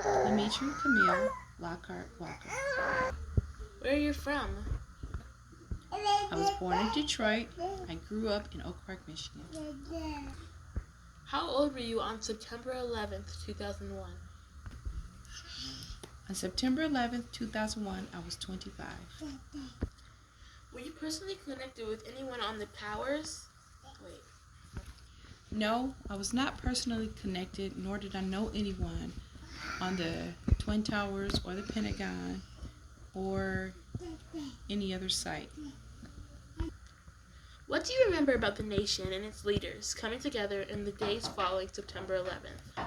Dimitri Camille Lockhart Walker. Where are you from? I was born in Detroit. I grew up in Oak Park, Michigan. How old were you on September 11th, 2001? On September 11th, 2001, I was 25. Were you personally connected with anyone on the towers? Wait. No, I was not personally connected, nor did I know anyone on the Twin Towers or the Pentagon or any other site. What do you remember about the nation and its leaders coming together in the days following September 11th?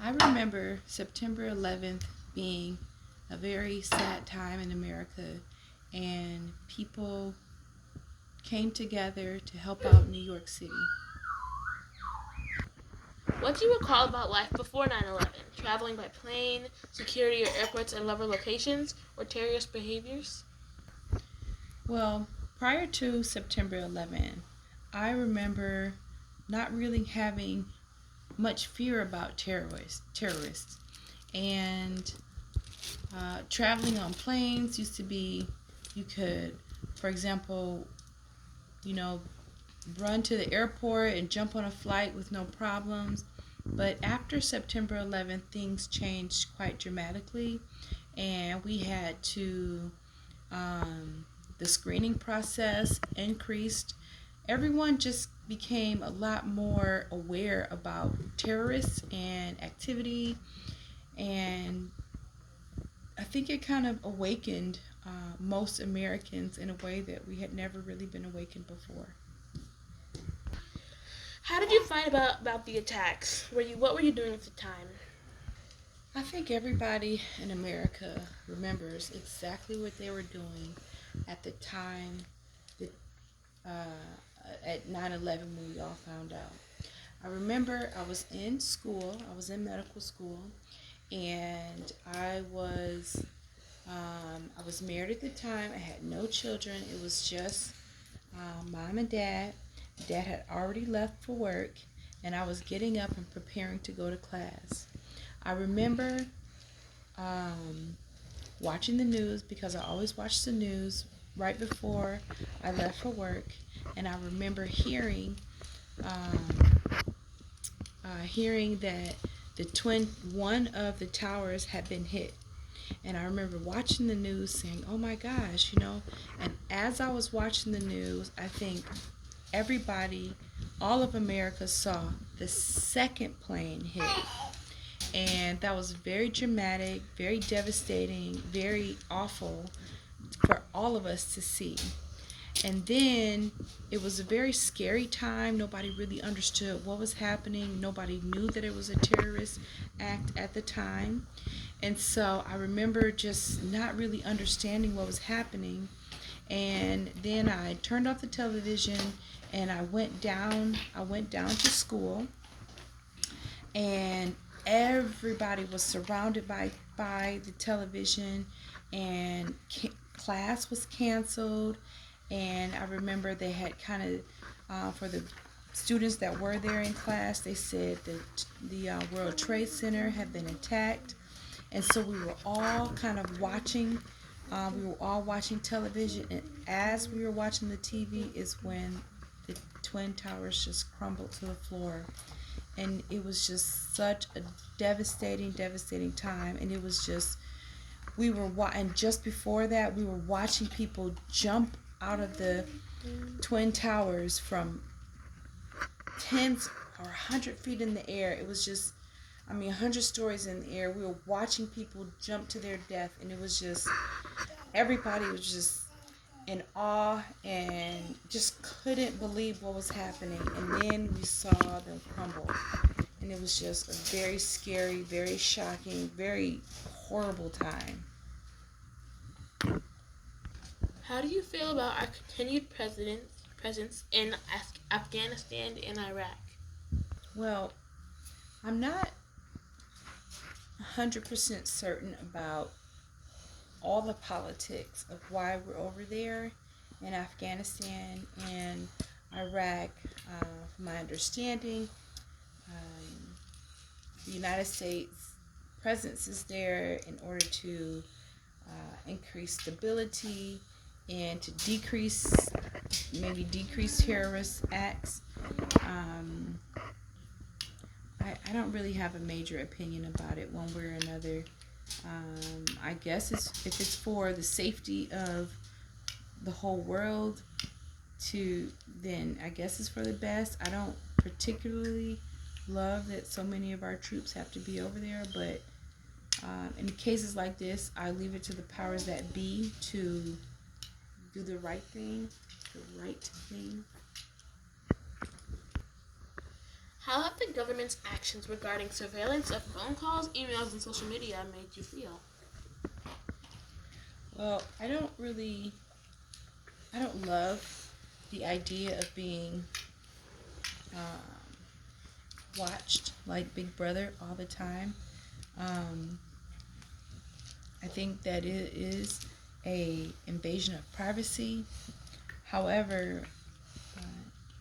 I remember September 11th being a very sad time in America, and people came together to help out New York City. What do you recall about life before 9/11? Traveling by plane, security at airports and lover locations, or terrorist behaviors? Well, prior to September 11th, I remember not really having much fear about terrorists. And traveling on planes used to be, you could, for example, you know, run to the airport and jump on a flight with no problems. But after September 11th, things changed quite dramatically, and we had to, the screening process increased. Everyone just became a lot more aware about terrorists and activity, and I think it kind of awakened most Americans in a way that we had never really been awakened before. How did you find about the attacks? What were you doing at the time? I think everybody in America remembers exactly what they were doing at the time that, at 9/11 when we all found out. I remember I was in school, I was in medical school, and I was married at the time. I had no children. It was just mom and dad. Dad had already left for work, and I was getting up and preparing to go to class. I remember watching the news because I always watched the news right before I left for work, and I remember um, hearing that one of the towers had been hit. And I remember watching the news saying, oh my gosh, and as I was watching the news, I think everybody, all of America saw the second plane hit. And that was very dramatic, very devastating, very awful for all of us to see. And then it was a very scary time. Nobody really understood what was happening. Nobody knew that it was a terrorist act at the time. And so I remember just not really understanding what was happening. And then I turned off the television and I went down to school, and everybody was surrounded by the television, and class was canceled. And I remember they had kind of, for the students that were there in class, they said that the World Trade Center had been attacked. And so we were all kind of watching, we were all watching television, and as we were watching the TV is when the Twin Towers just crumbled to the floor. And it was just such a devastating time. And it was just, and just before that, we were watching people jump out of the Twin Towers from tens or 100 feet in the air. It was just, 100 stories in the air. We were watching people jump to their death, and it was just, everybody was just in awe and just couldn't believe what was happening. And then we saw them crumble, and it was just a very scary, very shocking, very horrible time. How do you feel about our continued presence in Afghanistan and Iraq? Well, I'm not 100% certain about all the politics of why we're over there in Afghanistan and Iraq. From my understanding, the United States presence is there in order to increase stability and to decrease terrorist acts. Um, I don't really have a major opinion about it one way or another. I guess if it's for the safety of the whole world, then I guess it's for the best. I don't particularly love that so many of our troops have to be over there, but in cases like this, I leave it to the powers that be to do the right thing. The right thing. How have the government's actions regarding surveillance of phone calls, emails, and social media made you feel? Well, I don't love the idea of being watched like Big Brother all the time. I think that it is a invasion of privacy. However,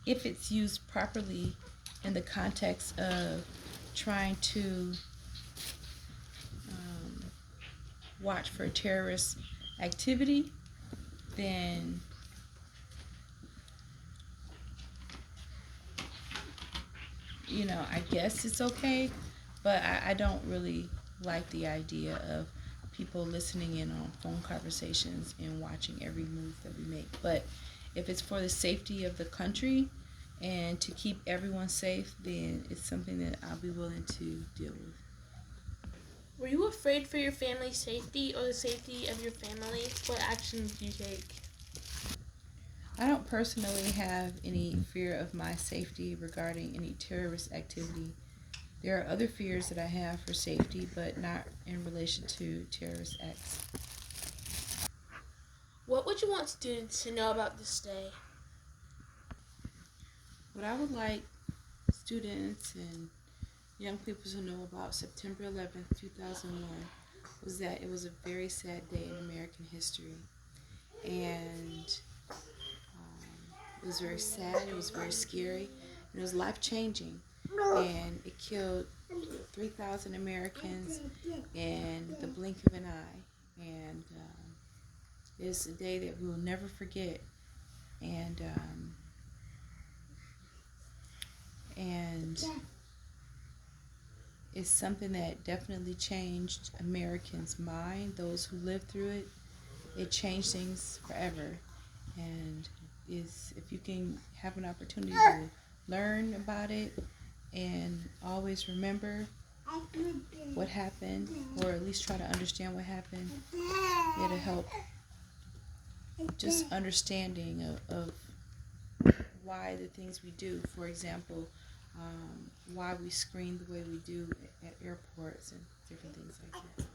if it's used properly in the context of trying to watch for terrorist activity, then I guess it's okay. But I don't really like the idea of people listening in on phone conversations and watching every move that we make. But if it's for the safety of the country and to keep everyone safe, then it's something that I'll be willing to deal with. Were you afraid for your family's safety or the safety of your family? What actions did you take? I don't personally have any fear of my safety regarding any terrorist activity. There are other fears that I have for safety, but not in relation to terrorist acts. What would you want students to know about this day? What I would like students and young people to know about September 11th, 2001 was that it was a very sad day in American history. And it was very sad, it was very scary, and it was life-changing. And it killed 3,000 Americans in the blink of an eye. And it's a day that we will never forget. And it's something that definitely changed Americans' mind, those who lived through it. It changed things forever. And if you can have an opportunity to learn about it and always remember what happened, or at least try to understand what happened, it'll help just understanding of why the things we do. For example, why we screen the way we do at airports and different things like that.